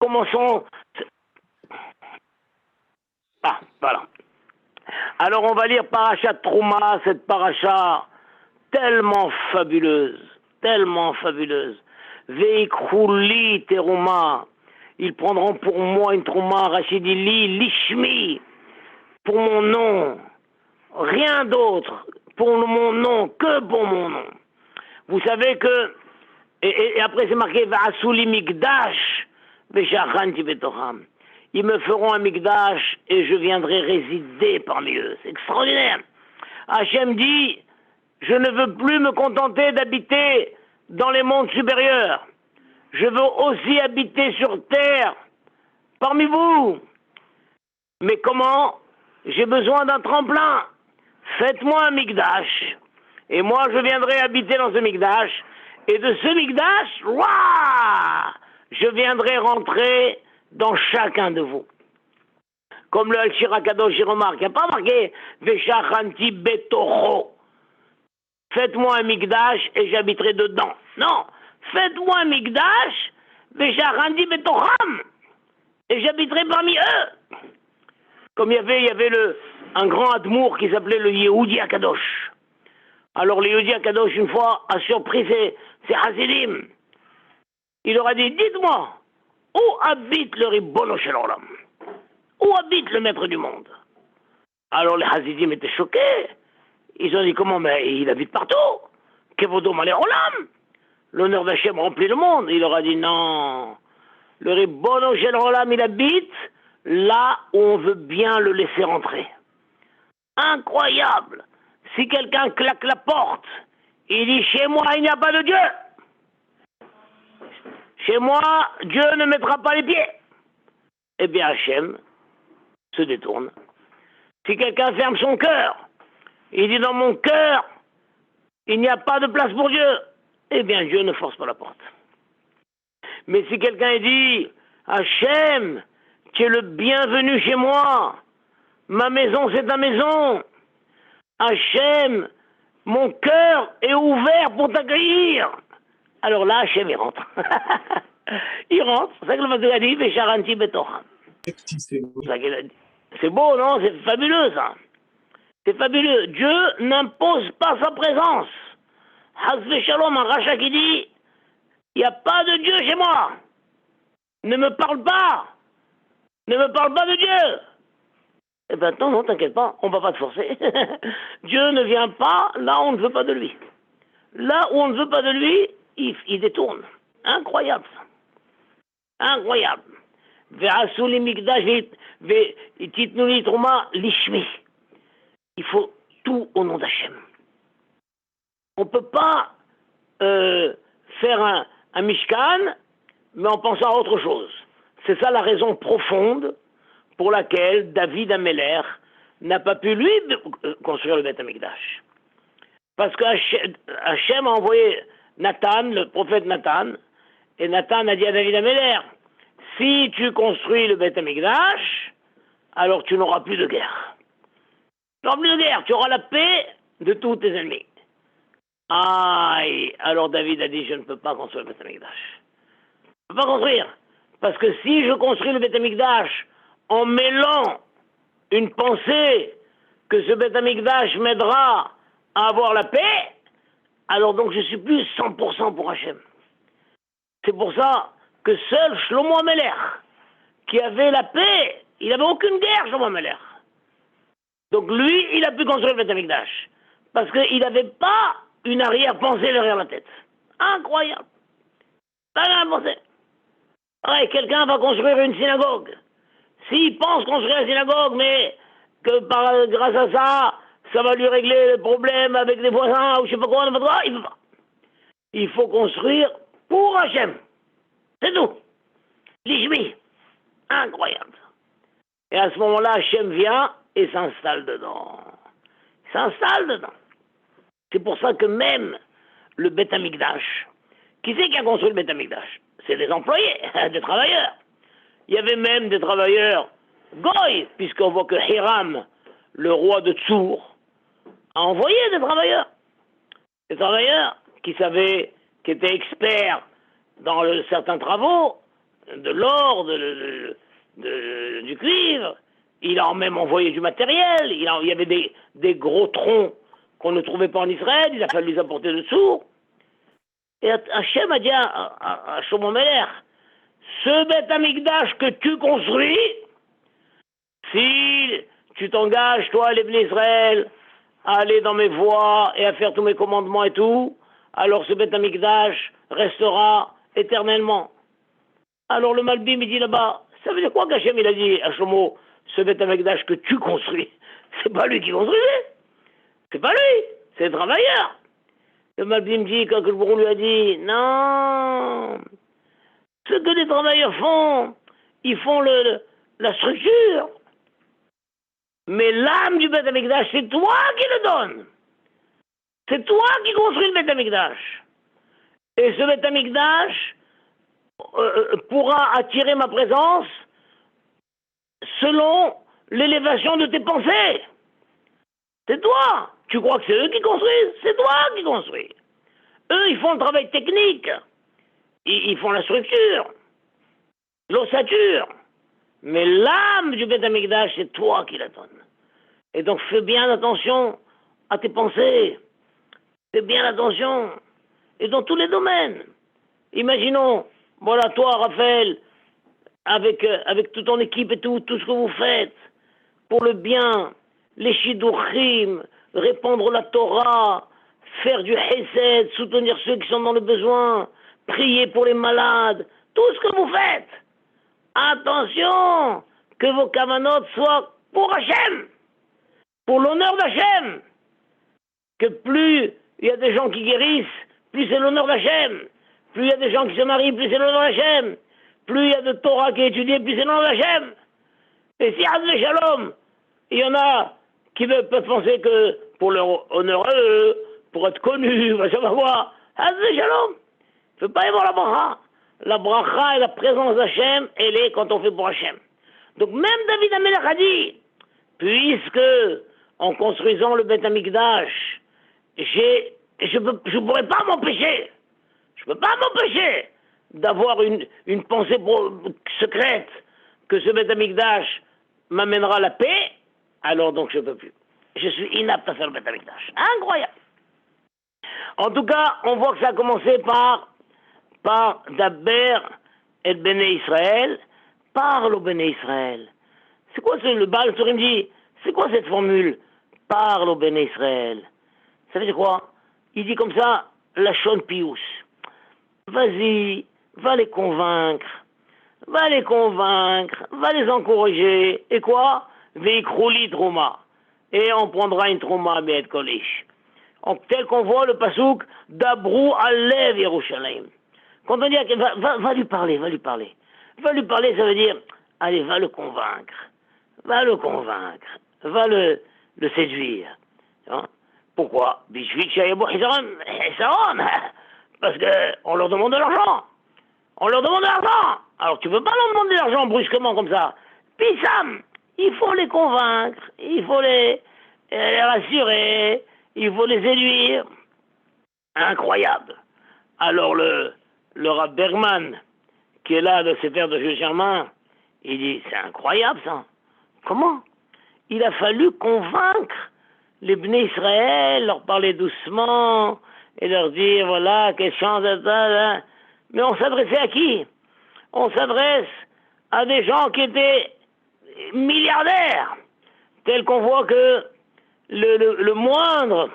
commençons. Ah, voilà. Alors on va lire Parashat Trouma, cette paracha tellement fabuleuse, tellement fabuleuse. Veikhouli Teruma. Ils prendront pour moi une Trouma, Rachidili, Lishmi, pour mon nom. Rien d'autre pour mon nom que pour mon nom. Vous savez que, et après c'est marqué Va'asuli Migdash, Veshachanti Betocham. Ils me feront un Migdash et je viendrai résider parmi eux. C'est extraordinaire. Hachem dit, je ne veux plus me contenter d'habiter dans les mondes supérieurs. Je veux aussi habiter sur terre, parmi vous. Mais comment? J'ai besoin d'un tremplin. Faites-moi un Migdash. Et moi, je viendrai habiter dans ce Migdash. Et de ce Migdash, waouh, je viendrai rentrer dans chacun de vous. Comme le Al-Shira Kadosh y remarque, il n'y a pas marqué Veshachanti Betocho. Faites-moi un Migdash et j'habiterai dedans. Non, faites-moi un Migdash, Veshachanti Betocham, et j'habiterai parmi eux. Comme il y avait un grand Admour qui s'appelait le Yehudi Akadosh. Alors le Yehudi Akadosh, une fois, a surpris ses Hasidim. Il leur a dit, dites-moi, où habite le Ribbono Shel Olam? Où habite le maître du monde? Alors les Hasidim étaient choqués. Ils ont dit, comment? Mais il habite partout. Kevodo Malé Olam. L'honneur d'Hachem remplit le monde. Il leur a dit, non. Le Ribbono Shel Olam, il habite là où on veut bien le laisser rentrer. Incroyable. Si quelqu'un claque la porte, il dit, chez moi, il n'y a pas de Dieu. Chez moi, Dieu ne mettra pas les pieds. Eh bien, Hachem se détourne. Si quelqu'un ferme son cœur, il dit, dans mon cœur, il n'y a pas de place pour Dieu. Eh bien, Dieu ne force pas la porte. Mais si quelqu'un dit, Hachem, tu es le bienvenu chez moi. Ma maison, c'est ta maison. Hachem, mon cœur est ouvert pour t'accueillir. Alors là, Hachem, il rentre. Il rentre. C'est ça que le Mashiach a dit, Vesharanti Betocham. C'est beau, non? C'est fabuleux, ça. C'est fabuleux. Dieu n'impose pas sa présence. Hasve Shalom, un rachat qui dit, il n'y a pas de Dieu chez moi. Ne me parle pas. Ne me parle pas de Dieu. Eh bien, non, t'inquiète pas, on ne va pas te forcer. Dieu ne vient pas là où on ne veut pas de lui. Là où on ne veut pas de lui, il détourne. Incroyable, ça. Incroyable. Ve'asuli migdash ve'titnuli truma lishmi. Il faut tout au nom d'Hachem. On ne peut pas faire un mishkan, mais en pensant à autre chose. C'est ça la raison profonde pour laquelle David Améler n'a pas pu, lui, construire le Beth Amikdash. Parce que Hachem a envoyé Nathan, le prophète Nathan, et Nathan a dit à David Améler, si tu construis le Beth Amikdash, alors tu n'auras plus de guerre. Tu n'auras plus de guerre, tu auras la paix de tous tes ennemis. Aïe, alors David a dit, je ne peux pas construire le Beth Amikdash. Je ne peux pas construire. Parce que si je construis le Beth Amikdash en mêlant une pensée que ce Beth Amikdash m'aidera à avoir la paix, alors donc je suis plus 100% pour Hachem. C'est pour ça que seul Shlomo Améler, qui avait la paix, il n'avait aucune guerre, Shlomo Améler. Donc lui, il a pu construire le Beth Amikdash. Parce qu'il n'avait pas une arrière-pensée derrière la tête. Incroyable. Pas arrière-pensée. Ouais, quelqu'un va construire une synagogue. S'il pense construire une synagogue, mais que grâce à ça, ça va lui régler le problème avec les voisins ou je sais pas quoi, il ne peut pas. Il faut construire pour Hachem. C'est tout. L'Ishmi. Incroyable. Et à ce moment-là, Hachem vient et s'installe dedans. Il s'installe dedans. C'est pour ça que même le Beth Amikdash, qui c'est qui a construit le Beth Amikdash? C'est des employés, des travailleurs. Il y avait même des travailleurs goy, puisqu'on voit que Hiram, le roi de Tsour, a envoyé des travailleurs. Des travailleurs qui savaient, qui étaient experts dans certains travaux, de l'or, du cuivre. Il a même envoyé du matériel. Il y avait des gros troncs qu'on ne trouvait pas en Israël. Il a fallu les apporter dessous. Et Hachem a dit à Shlomo Meler, ce Beth Amikdash que tu construis, si tu t'engages, toi, les Bnei Israël, à aller dans mes voies et à faire tous mes commandements et tout, alors ce Beth Amikdash restera éternellement. Alors le Malbim, il dit là-bas, ça veut dire quoi qu'Hachem, il a dit à Shlomo, ce Beth Amikdash que tu construis, c'est pas lui qui construisait, c'est pas lui, c'est le travailleur. Le Malbim dit, quand le Bourou lui a dit, non, ce que les travailleurs font, ils font la structure. Mais l'âme du Beth Amikdash, c'est toi qui le donne. C'est toi qui construis le Beth Amikdash. Et ce Beth Amikdash pourra attirer ma présence selon l'élévation de tes pensées. C'est toi. Tu crois que c'est eux qui construisent? C'est toi qui construis. Eux, ils font le travail technique. Ils font la structure, l'ossature. Mais l'âme du Beth Amikdash, c'est toi qui la donne. Et donc, fais bien attention à tes pensées. Fais bien attention. Et dans tous les domaines. Imaginons, voilà, toi, Raphaël, avec toute ton équipe et tout ce que vous faites, pour le bien, les shidduchim, répandre la Torah, faire du hesed, soutenir ceux qui sont dans le besoin, prier pour les malades, tout ce que vous faites. Attention, que vos kavanotes soient pour Hachem, pour l'honneur d'Hachem. Que plus il y a des gens qui guérissent, plus c'est l'honneur d'Hachem. Plus il y a des gens qui se marient, plus c'est l'honneur d'Hachem. Plus il y a de Torah qui est étudiée, plus c'est l'honneur d'Hachem. Et si Hazve Shalom, il y en a qui peuvent penser que pour leur honneur, pour être connus, ça va voir. Hazve Shalom. Il ne faut pas y avoir la bracha. La bracha et la présence d'Hachem, elle est quand on fait pour Hachem. Donc même David Amelech a dit, puisque en construisant le Beth Amikdash, je ne pourrais pas m'empêcher. Je ne peux pas m'empêcher d'avoir une pensée secrète que ce Beth Amikdash m'amènera la paix, alors donc je ne peux plus. Je suis inapte à faire le Beth Amikdash. Incroyable. En tout cas, on voit que ça a commencé par Daber et Béné Israël, parle au Béné Israël. C'est quoi le Baal Turim dit, c'est quoi cette formule? Parle au Béné Israël. Ça veut dire quoi? Il dit comme ça, la Shon Pius. Vas-y, va les convaincre, va les encourager. Et quoi? Veikrouli Trouma. Et on prendra une Trouma Be'et Kolish. Tel qu'on voit le pasouk d'Abrou Alev Yerushalayim. Quand on dit va lui parler. Va lui parler, ça veut dire, allez, va le convaincre, va le séduire. Hein? Pourquoi? Parce qu'on leur demande de l'argent. Alors tu ne peux pas leur demander de l'argent brusquement comme ça. Puis Sam, il faut les convaincre, il faut les rassurer, il faut les séduire. Incroyable. Alors le Rav Bergman, qui est là de Sefer de Jules Germain, il dit, c'est incroyable ça. Comment? Il a fallu convaincre les Bnei Israël, leur parler doucement, et leur dire, voilà, quelle chance de ça. Mais on s'adressait à qui? On s'adresse à des gens qui étaient milliardaires, tels qu'on voit que le moindre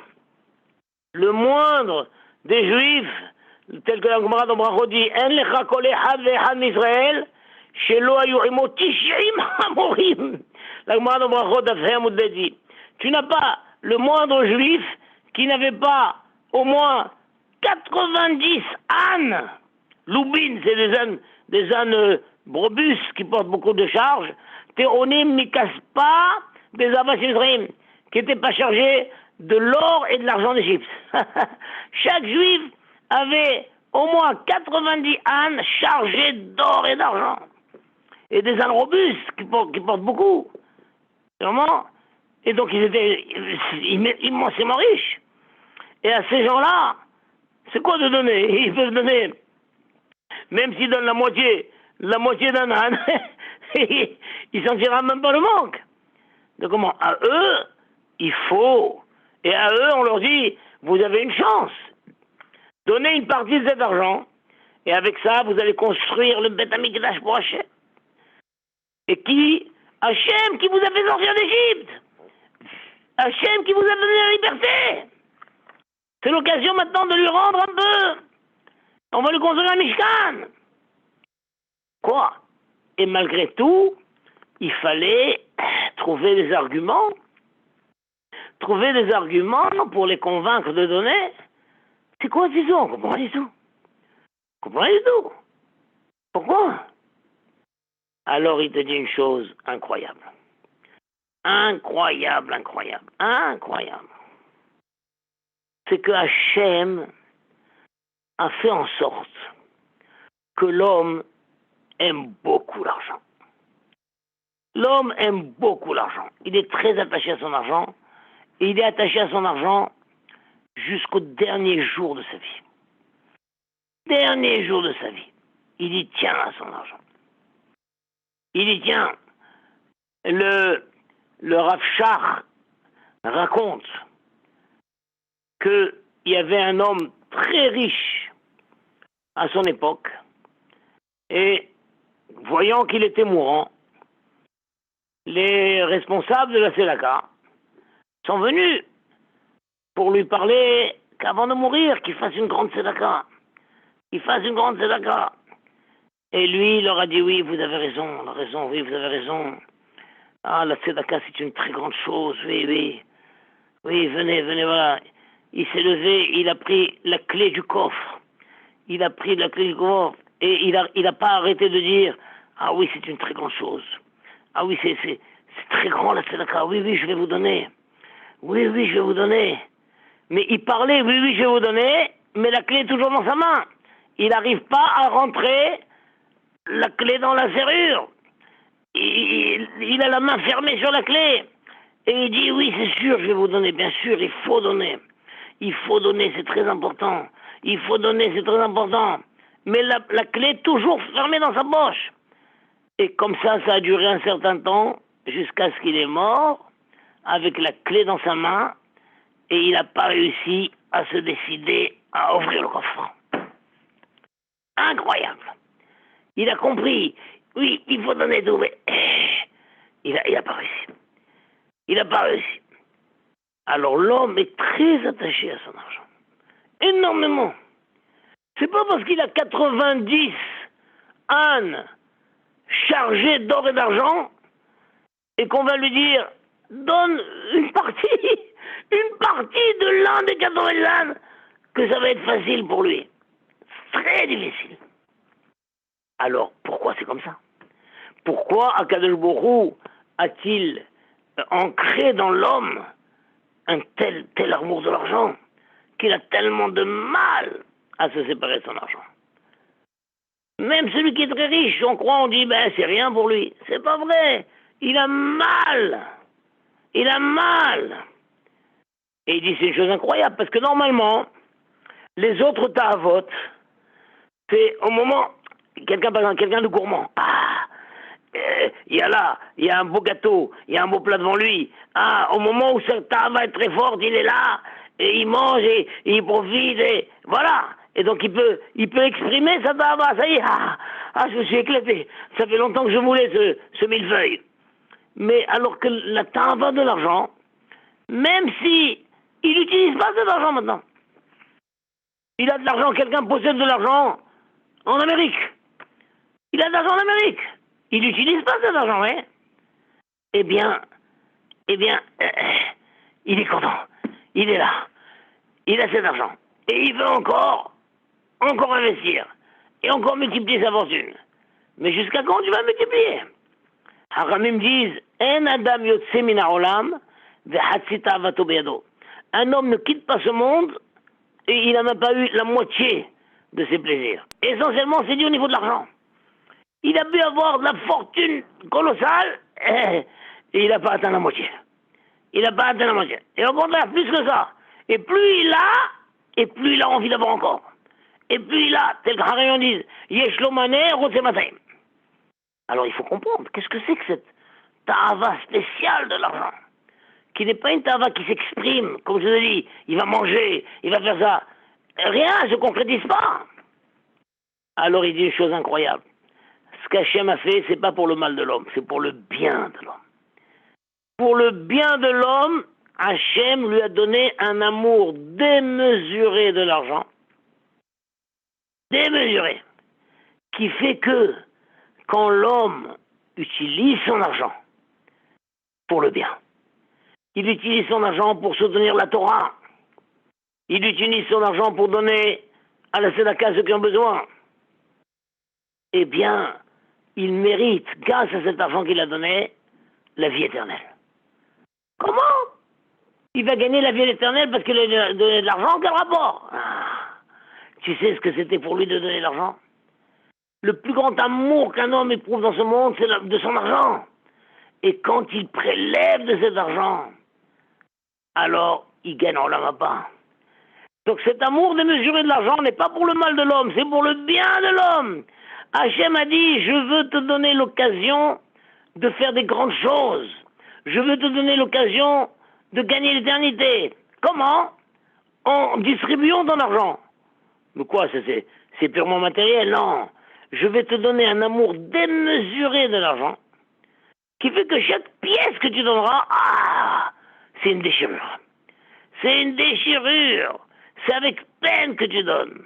des Juifs, tel que la Gemara dans Brachot dit, En lecha kol echad ve'echad m'Israël, shelo hayu imo tish'im hamorim. La Gemara dans Brachot dit, tu n'as pas le moindre Juif qui n'avait pas au moins 90 ânes. Loubin, c'est des ânes brebus qui portent beaucoup de charges. Théronim mikaspa des Abbas qui n'étaient pas chargés de l'or et de l'argent d'Égypte. Chaque juif avait au moins 90 ânes chargés d'or et d'argent. Et des ânes robustes qui portent beaucoup. Vraiment. Et donc ils étaient immensément riches. Et à ces gens-là, c'est quoi de donner? Ils peuvent donner, même s'ils donnent la moitié la moitié d'un âne, il sentira même pas le manque. Donc comment? À eux, il faut. Et à eux, on leur dit, vous avez une chance. Donnez une partie de cet argent, et avec ça, vous allez construire le Beth Amikdash pour Hachem. Et qui? Hachem qui vous a fait sortir d'Égypte. Hachem qui vous a donné la liberté. C'est l'occasion maintenant de lui rendre un peu. On va lui construire un Mishkan. Quoi? Et malgré tout, il fallait trouver des arguments. Trouver des arguments pour les convaincre de donner. C'est quoi ces histoires? On comprend pas du tout. On comprend pas du tout. Pourquoi? Alors il te dit une chose incroyable. Incroyable, incroyable, incroyable. C'est que Hachem a fait en sorte que l'homme aime beaucoup l'argent. L'homme aime beaucoup l'argent. Il est très attaché à son argent. Et il est attaché à son argent jusqu'au dernier jour de sa vie. Dernier jour de sa vie. Il y tient à son argent. Il y tient. Le Rav Shach raconte qu'il y avait un homme très riche à son époque et voyant qu'il était mourant, les responsables de la Tzedaka sont venus pour lui parler qu'avant de mourir, qu'il fasse une grande Tzedaka. Qu'il fasse une grande Tzedaka. Et lui, il leur a dit, oui, vous avez raison, oui, vous avez raison. Ah, la Tzedaka, c'est une très grande chose, oui, oui. Oui, venez, voilà. Il s'est levé, il a pris la clé du coffre. Il a pris la clé du coffre. Et il a pas arrêté de dire, ah oui, c'est une très grande chose. Ah oui, c'est très grand la Tzedaka. Oui, oui, je vais vous donner. Oui, oui, je vais vous donner. Mais il parlait, oui, oui, je vais vous donner, mais la clé est toujours dans sa main. Il n'arrive pas à rentrer la clé dans la serrure. Il a la main fermée sur la clé. Et il dit, oui, c'est sûr, je vais vous donner. Bien sûr, il faut donner. Il faut donner, c'est très important. Il faut donner, c'est très important. Mais la clé est toujours fermée dans sa poche. Et comme ça a duré un certain temps, jusqu'à ce qu'il est mort, avec la clé dans sa main, et il n'a pas réussi à se décider à ouvrir le coffre. Incroyable. Il a compris. Oui, il faut donner tout, mais il a pas réussi. Il n'a pas réussi. Alors l'homme est très attaché à son argent. Énormément. C'est pas parce qu'il a 90 ânes chargés d'or et d'argent et qu'on va lui dire donne une partie de l'un des 80 ânes que ça va être facile pour lui. Très difficile. Alors, pourquoi c'est comme ça? Pourquoi Akadosh Baruch Hu a-t-il ancré dans l'homme un tel amour de l'argent qu'il a tellement de mal à se séparer de son argent? Même celui qui est très riche, on croit, on dit, ben c'est rien pour lui. C'est pas vrai. Il a mal. Il a mal. Et il dit, c'est une chose incroyable, parce que normalement, les autres ta'avot, c'est au moment, quelqu'un de gourmand, il y a un beau gâteau, il y a un beau plat devant lui, au moment où sa ta'ava est très forte, il est là, et il mange, et il profite, et voilà. Et donc il peut exprimer sa ta'ava, ça y est, je me suis éclaté, ça fait longtemps que je voulais ce millefeuille. Mais alors que la ta'ava de l'argent, même si il n'utilise pas cet argent maintenant. Il a de l'argent, quelqu'un possède de l'argent en Amérique. Il a de l'argent en Amérique. Il n'utilise pas cet argent, hein. Eh bien, il est content. Il est là. Il a cet argent. Et il veut encore investir. Et encore multiplier sa fortune. Mais jusqu'à quand tu vas multiplier? Haramim disent, En adam yotse min ha'olam, ve'hatzi ta'avato beyado. Un homme ne quitte pas ce monde et il n'a même pas eu la moitié de ses plaisirs. Essentiellement, c'est dû au niveau de l'argent. Il a pu avoir de la fortune colossale et il n'a pas atteint la moitié. Il n'a pas atteint la moitié. Et au contraire, plus que ça. Et plus il a envie d'avoir encore. Et plus il a, tel que Harayon dit, Yesh lo mané, rotse matayim. Alors il faut comprendre, qu'est-ce que c'est que cette ta'ava spéciale de l'argent, qui n'est pas une ta'ava qui s'exprime, comme je vous ai dit, il va manger, il va faire ça. Rien ne se concrétise pas. Alors il dit une chose incroyable. Ce qu'Hachem a fait, c'est pas pour le mal de l'homme, c'est pour le bien de l'homme. Pour le bien de l'homme, Hachem lui a donné un amour démesuré de l'argent, démesuré, qui fait que quand l'homme utilise son argent pour le bien, il utilise son argent pour soutenir la Torah, il utilise son argent pour donner à la Tzedaka ceux qui ont besoin, eh bien, il mérite, grâce à cet argent qu'il a donné, la vie éternelle. Comment? Il va gagner la vie éternelle parce qu'il a donné de l'argent? Quel rapport? Tu sais ce que c'était pour lui de donner de l'argent? Le plus grand amour qu'un homme éprouve dans ce monde, c'est de son argent. Et quand il prélève de cet argent, alors il gagne en l'âme pas. Donc cet amour démesuré de l'argent n'est pas pour le mal de l'homme, c'est pour le bien de l'homme. Hachem a dit, je veux te donner l'occasion de faire des grandes choses. Je veux te donner l'occasion de gagner l'éternité. Comment? En distribuant ton argent. Mais quoi, c'est purement matériel? Non. Je vais te donner un amour démesuré de l'argent qui fait que chaque pièce que tu donneras, c'est une déchirure. C'est une déchirure. C'est avec peine que tu donnes.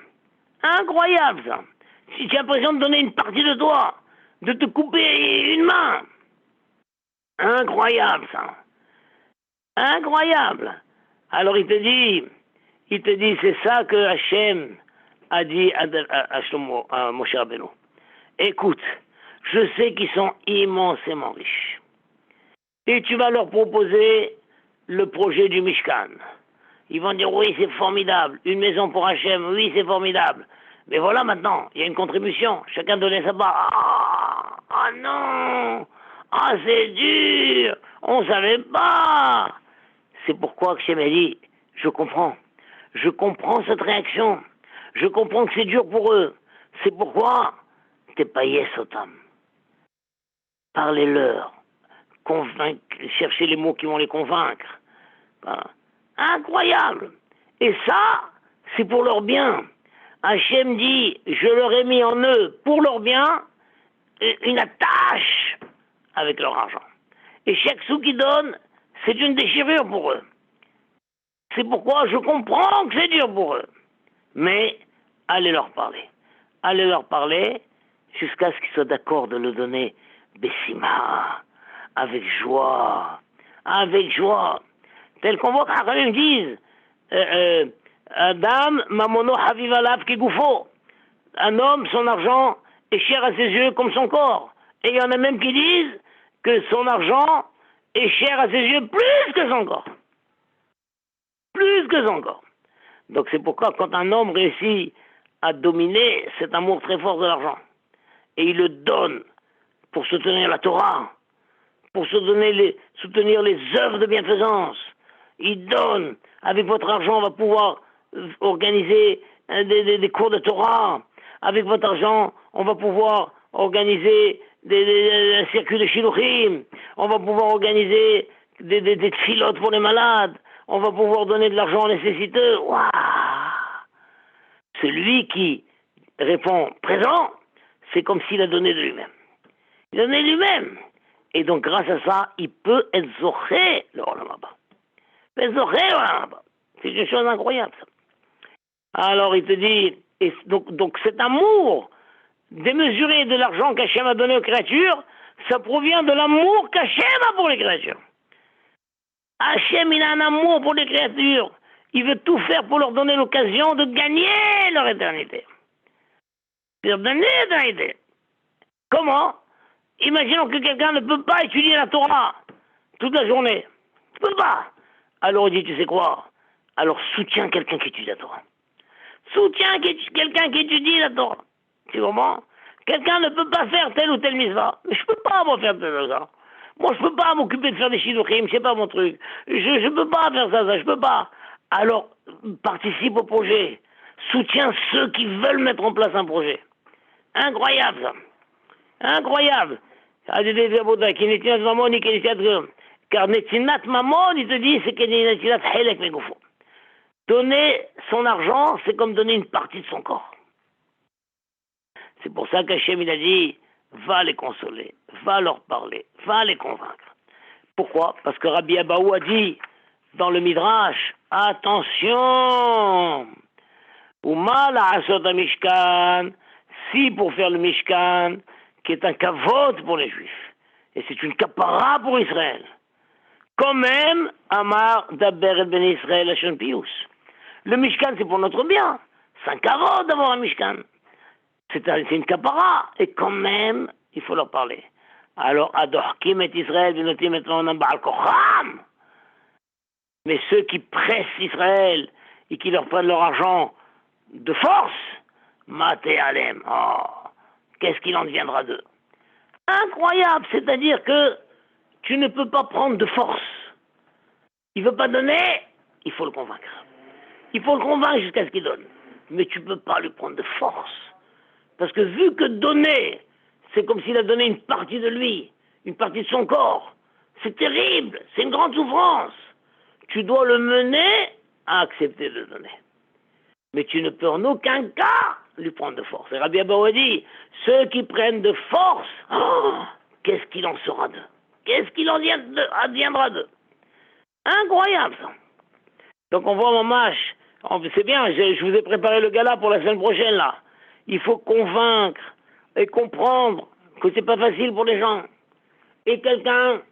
Incroyable, ça. Si tu as l'impression de donner une partie de toi, de te couper une main. Incroyable, ça. Incroyable. Alors il te dit, c'est ça que Hachem a dit à Moshe Rabbeinu. Écoute, je sais qu'ils sont immensément riches. Et tu vas leur proposer le projet du Mishkan. Ils vont dire, oui, c'est formidable. Une maison pour Hachem, oui, c'est formidable. Mais voilà maintenant, il y a une contribution. Chacun donnait sa part. Ah non. Ah, c'est dur. On ne savait pas. C'est pourquoi Hachem a dit, je comprends. Je comprends cette réaction. Je comprends que c'est dur pour eux. C'est pourquoi t'es pas yes Otam. Parlez-leur. Cherchez les mots qui vont les convaincre. Voilà. Incroyable. Et ça, c'est pour leur bien. Hachem dit, je leur ai mis en eux, pour leur bien, une attache avec leur argent. Et chaque sou qu'ils donnent, c'est une déchirure pour eux. C'est pourquoi je comprends que c'est dur pour eux. Mais allez leur parler. Allez leur parler jusqu'à ce qu'ils soient d'accord de le donner Bessima, avec joie. Avec joie. Tel qu'on voit quand ils disent Adam, mamono havivalav kegoufo. Un homme, son argent est cher à ses yeux comme son corps. Et il y en a même qui disent que son argent est cher à ses yeux plus que son corps. Plus que son corps. Donc c'est pourquoi quand un homme réussit à dominer cet amour très fort de l'argent, et il le donne pour soutenir la Torah, pour soutenir les œuvres de bienfaisance, il donne, avec votre argent, on va pouvoir organiser des cours de Torah, avec votre argent, on va pouvoir organiser un circuit de shiluchim, on va pouvoir organiser des tfilotes pour les malades, on va pouvoir donner de l'argent aux nécessiteux. Waouh! Celui qui répond présent, c'est comme s'il a donné de lui-même. Il a donné de lui-même. Et donc, grâce à ça, il peut être zoré le Olam Haba. C'est une chose incroyable, ça. Alors, il te dit, et donc cet amour démesuré de l'argent qu'Hachem a donné aux créatures, ça provient de l'amour qu'Hachem a pour les créatures. Hachem, il a un amour pour les créatures. Il veut tout faire pour leur donner l'occasion de gagner leur éternité. Leur donner l'éternité. Comment? Imaginons que quelqu'un ne peut pas étudier la Torah toute la journée. Il ne peut pas. Alors il dit, tu sais quoi? Alors soutiens quelqu'un qui étudie la Torah. Soutiens quelqu'un qui étudie la Torah. Tu comprends? Quelqu'un ne peut pas faire telle ou telle mitzvah. Mais je ne peux pas moi faire telle ou ça. Moi, je ne peux pas m'occuper de faire des shiduchim, c'est pas mon truc. Je ne peux pas faire ça, je ne peux pas. Alors, participe au projet. Soutiens ceux qui veulent mettre en place un projet. Incroyable, ça. Incroyable. Car Netinat Mamon, il te dit, c'est que Netinat Helek Megoufo. Donner son argent, c'est comme donner une partie de son corps. C'est pour ça qu'Hachem, il a dit, va les consoler, va leur parler, va les convaincre. Pourquoi? Parce que Rabbi Abaou a dit, dans le Midrash, attention, ou mal à Asot Mishkan, si pour faire le Mishkan, qui est un kavod pour les Juifs, et c'est une kapara pour Israël, quand même, Amar Daber Ben Israël Hashon Pius. Le Mishkan, c'est pour notre bien. C'est un kavod d'avoir un Mishkan. C'est une kapara, et quand même, il faut leur parler. Alors, Adorkim et Israël, Benotim et Lonam Baal Kocham. Mais ceux qui pressent Israël et qui leur prennent leur argent de force, Maté Alem, oh, qu'est-ce qu'il en deviendra d'eux? Incroyable, c'est-à-dire que tu ne peux pas prendre de force. Il ne veut pas donner, il faut le convaincre. Il faut le convaincre jusqu'à ce qu'il donne. Mais tu ne peux pas lui prendre de force. Parce que vu que donner, c'est comme s'il a donné une partie de lui, une partie de son corps. C'est terrible, c'est une grande souffrance. Tu dois le mener à accepter de donner. Mais tu ne peux en aucun cas lui prendre de force. Et Rabbi Abaou a dit, ceux qui prennent de force, oh, qu'est-ce qu'il en sera d'eux? Qu'est-ce qu'il en adviendra d'eux? Incroyable ça. Donc on voit mon match. C'est bien, je vous ai préparé le gala pour la semaine prochaine là. Il faut convaincre et comprendre que c'est pas facile pour les gens. Et quelqu'un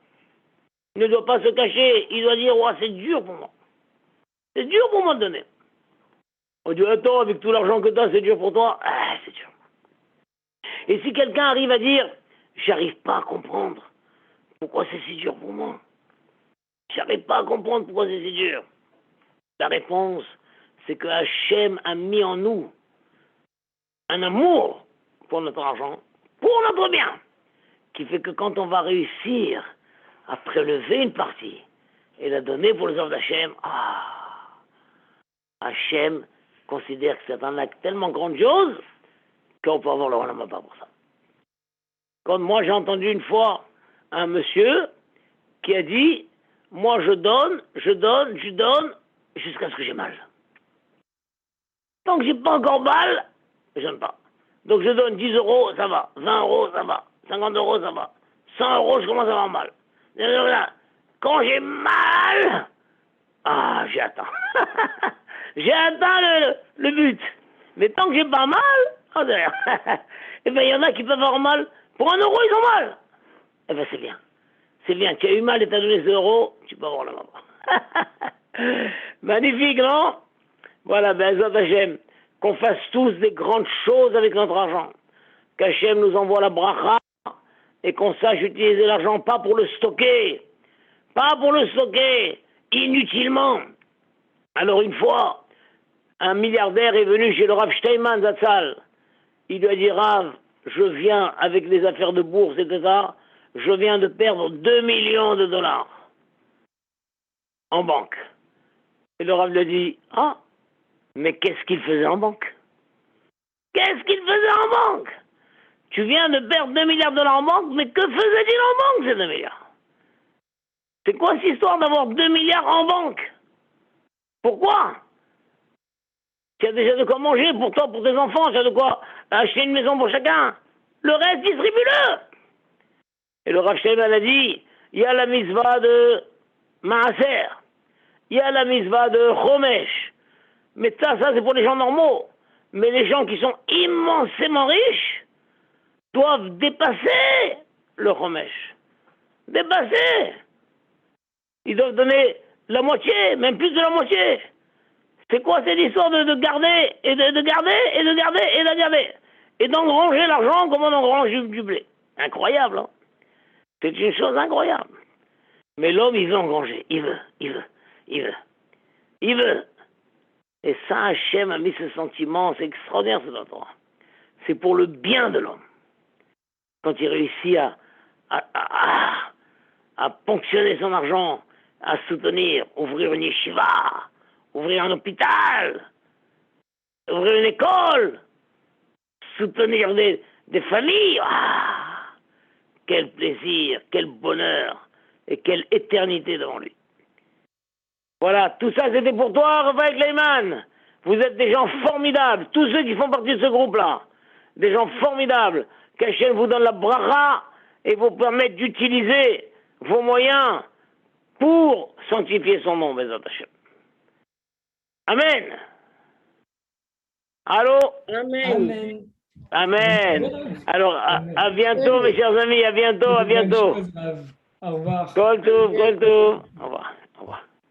ne doit pas se cacher. Il doit dire, ouais, c'est dur pour moi. C'est dur pour moi de donner. On dit, attends, avec tout l'argent que tu as, c'est dur pour toi. Ah, c'est dur. Et si quelqu'un arrive à dire, j'arrive pas à comprendre pourquoi c'est si dur pour moi. J'arrive pas à comprendre pourquoi c'est si dur. La réponse, c'est que Hachem a mis en nous un amour pour notre argent, pour notre bien, qui fait que quand on va réussir à prélever une partie et la donner pour les œuvres d'Hachem, Hachem considère que c'est un acte tellement grandiose qu'on peut avoir le rendement pas pour ça. Comme moi, j'ai entendu une fois un monsieur qui a dit, moi je donne, jusqu'à ce que j'ai mal. Tant que j'ai pas encore mal, je donne pas. Donc je donne 10 euros, ça va. 20 euros, ça va. 50 euros, ça va. 100 euros, je commence à avoir mal. Quand j'ai mal, j'ai atteint. J'ai atteint le but. Mais tant que j'ai pas mal, derrière. Eh bien, il y en a qui peuvent avoir mal. Pour 1 euro, ils ont mal. Eh bien, c'est bien. C'est bien. Tu as eu mal et tu as donné 0 euros, tu peux avoir la main. Magnifique, non? Voilà, ben, Hachem, qu'on fasse tous des grandes choses avec notre argent. Qu'Hachem nous envoie la bracha et qu'on sache utiliser l'argent pas pour le stocker. Pas pour le stocker inutilement. Alors une fois, un milliardaire est venu chez le Rav Steinman Zatzal. Il lui a dit, Rav, je viens avec les affaires de bourse, etc. Je viens de perdre 2 millions de dollars en banque. Et le Rav lui a dit, mais qu'est-ce qu'il faisait en banque? Qu'est-ce qu'il faisait en banque? Tu viens de perdre 2 milliards de dollars en banque, mais que faisait-il en banque, ces 2 milliards? C'est quoi cette histoire d'avoir 2 milliards en banque? Pourquoi? Tu as déjà de quoi manger pour toi, pour tes enfants, tu as de quoi acheter une maison pour chacun. Le reste, distribue-le. Et le Rav Steinman a dit, il y a la mitzvah de Maaser, il y a la mitzvah de Chomesh. Mais ça c'est pour les gens normaux. Mais les gens qui sont immensément riches doivent dépasser le Chomesh. Dépasser. Ils doivent donner la moitié, même plus de la moitié. C'est quoi cette histoire de garder, et de garder, et de garder, et de garder? Et d'engranger l'argent comme on engrange du blé. Incroyable, hein? C'est une chose incroyable. Mais l'homme, il veut engranger. Il veut. Et ça, Hachem a mis ce sentiment, c'est extraordinaire ce Torah. C'est pour le bien de l'homme. Quand il réussit à ponctionner son argent, à soutenir, ouvrir une yeshiva, ouvrir un hôpital, ouvrir une école, soutenir des familles. quel plaisir, quel bonheur et quelle éternité devant lui. Voilà, tout ça c'était pour toi, Raphaël Kleiman. Vous êtes des gens formidables, tous ceux qui font partie de ce groupe-là. Des gens formidables. Qu'Hachem vous donne la bracha et vous permette d'utiliser vos moyens pour sanctifier son nom, Bezat Hashem. Amen. Allô? Amen. Amen. Alors, à bientôt, Amen. mes chers amis. À bientôt, à bientôt. Au revoir. Kol Tov, Kol Tov. Au revoir.